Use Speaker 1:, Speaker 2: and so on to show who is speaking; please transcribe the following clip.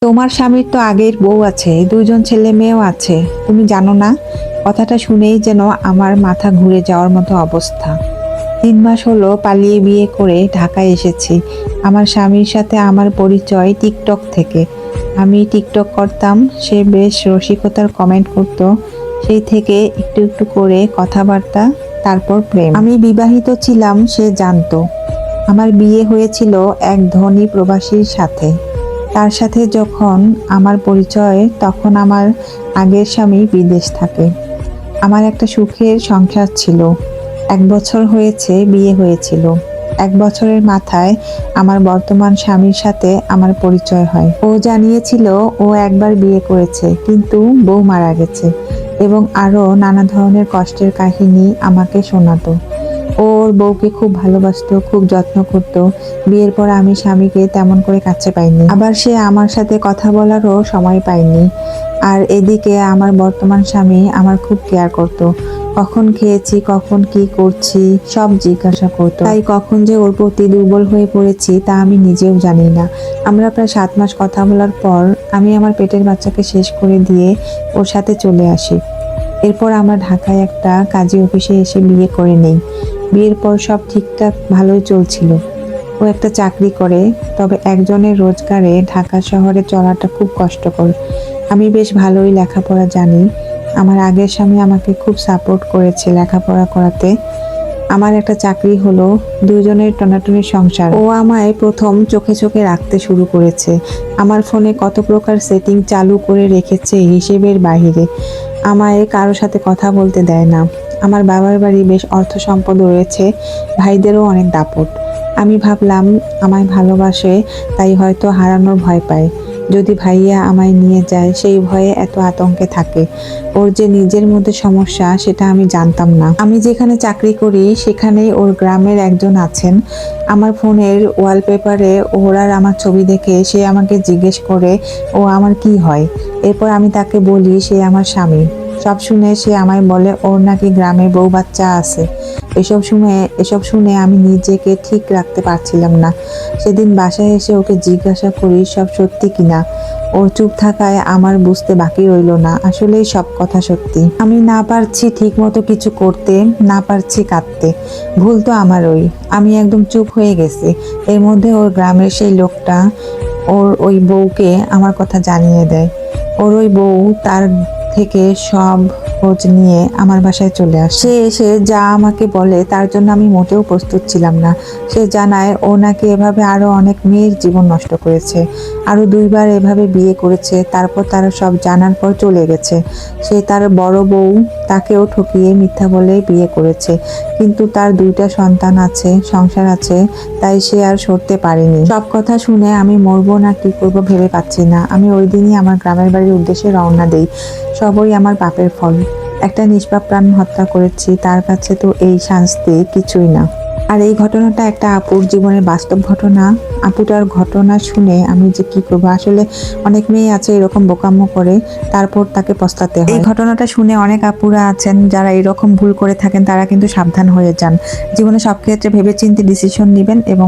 Speaker 1: তোমার স্বামীর তো আগের বউ আছে, দুজন ছেলে মেয়েও আছে, তুমি জানো না? কথাটা শুনেই যেন আমার মাথা ঘুরে যাওয়ার মতো অবস্থা। 3 মাস হলো পালিয়ে বিয়ে করে ঢাকায় এসেছি। আমার স্বামীর সাথে আমার পরিচয় টিকটক থেকে। আমি টিকটক করতাম, সে বেশ রসিকতার কমেন্ট করত। সেই থেকে একটু একটু করে কথাবার্তা, তারপর প্রেম। আমি বিবাহিত ছিলাম, সে জানতো। আমার বিয়ে হয়েছিল এক ধনী প্রবাসীর সাথে। তার সাথে যখন আমার পরিচয়, তখন আমার আগের স্বামী বিদেশ থাকে। আমার একটা সুখের সংসার ছিল। 1 বছর হয়েছে বিয়ে হয়েছিল। 1 বছরের মাথায় আমার বর্তমান স্বামীর সাথে আমার পরিচয় হয়। ও জানিয়েছিল ও একবার বিয়ে করেছে, কিন্তু বউ মারা গেছে এবং আরো নানা ধরনের কষ্টের কাহিনী আমাকে শোনাতো। ওর বউকে খুব ভালোবাসতো, খুব যত্ন করত। বিয়ের পর আমি স্বামীকে তেমন করে কাছে পাইনি, আবার সে আমার সাথে কথা বলারও সময় পাইনি। আর এদিকে আমার বর্তমান স্বামী আমার খুব কেয়ার করত। কখন খেয়েছি, কখন কি করছি সব জিজ্ঞাসা করতো। তাই কখন যে ওর প্রতি দুর্বল হয়ে পড়েছি তা আমি নিজেও জানি না। আমরা প্রায় 7 মাস কথা বলার পর আমি আমার পেটের বাচ্চাকে শেষ করে দিয়ে ওর সাথে চলে আসি। এরপর আমরা ঢাকায় একটা কাজী অফিসে এসে বিয়ে করে নেই। বিয়ের পর সব ঠিকঠাক ভালোই চলছিল। ও একটা চাকরি করে, তবে একজনের রোজগারে ঢাকা শহরে চলাটা খুব কষ্টকর। আমি বেশ ভালোই লেখাপড়া জানি। আমার আগের স্বামী আমাকে খুব সাপোর্ট করেছে লেখাপড়া করাতে। আমার একটা চাকরি হলো, দুজনের টনাটনির সংসার। ও আমায় প্রথম চোখে চোখে রাখতে শুরু করেছে। আমার ফোনে কত প্রকার সেটিং চালু করে রেখেছে হিসেবের বাহিরে। আমায় কারো সাথে কথা বলতে দেয় না। আমার বাবার বাড়ি বেশ অর্থ সম্পদ রয়েছে, ভাইদেরও অনেক দাপট। আমি ভাবলাম আমায় ভালোবাসে, তাই হয়তো হারানোর ভয় পায়। যদি ভাইয়া আমায় নিয়ে যায় সেই ভয়ে এত আতঙ্কে থাকে। ওর যে নিজের মধ্যে সমস্যা সেটা আমি জানতাম না। আমি যেখানে চাকরি করি সেখানেই ওর গ্রামের একজন আছেন। আমার ফোনের ওয়ালপেপারে ওর আর আমার ছবি দেখে সে আমাকে জিজ্ঞেস করে ও আমার কি হয়। এরপর আমি তাকে বলি সে আমার স্বামী। সব শুনে সে আমায় বলে ওর নাকি গ্রামে বউ বাচ্চা আছে। এসব শুনে আমি নিজেকে ঠিক রাখতে পারছিলাম না। সেদিন বাসায় এসে ওকে জিজ্ঞাসা করি সব সত্যি কিনা। ওর চুপ থাকায় আমার বুঝতে বাকি রইল না, আসলেই সব কথা সত্যি। আমি না পারছি ঠিক মতো কিছু করতে, না পারছি কাঁদতে। ভুল তো আমারই। আমি একদম চুপ হয়ে গেছি। এর মধ্যে ওর গ্রামের সেই লোকটা ওর ওই বউকে আমার কথা জানিয়ে দেয়। ওর ওই বউ তার থেকে সব খোঁজ নিয়ে আমার বাসায় চলে আসে। সে এসে যা আমাকে বলে তার জন্য আমি মোটেও প্রস্তুত ছিলাম না। সে জানায় ও নাকি এভাবে আরো অনেক মেয়ের জীবন নষ্ট করেছে, আরো 2বার এভাবে বিয়ে করেছে। তারপর তারা সব জানার পর চলে গেছে। সে তার বড় বউ তাকেও ঠকিয়ে মিথ্যা বলে বিয়ে করেছে, কিন্তু তার 2টা সন্তান আছে, সংসার আছে, তাই সে আর সরতে পারেনি। সব কথা শুনে আমি মরবো না কি করবো ভেবে পাচ্ছি না। আমি ওই দিনই আমার গ্রামের বাড়ির উদ্দেশ্যে রওনা দেই। সবই আমার পাপের ফল। একটা নিষ্পাপ প্রাণ হত্যা করেছি, তার কাছে তো এই শাস্তি কিছুই না। আর এই ঘটনাটা একটা আপুর জীবনের বাস্তব ঘটনা। আপুটার ঘটনা শুনে আমি যে কি করবো, আসলে অনেক মেয়ে আছে এরকম বোকাম্য করে, তারপর তাকে পস্তাতে হয়। এই ঘটনাটা শুনে অনেক আপুরা আছেন যারা এরকম ভুল করে থাকেন, তারা কিন্তু সাবধান হয়ে যান। জীবনে সব ক্ষেত্রে ভেবেচিন্তে ডিসিশন নেবেন এবং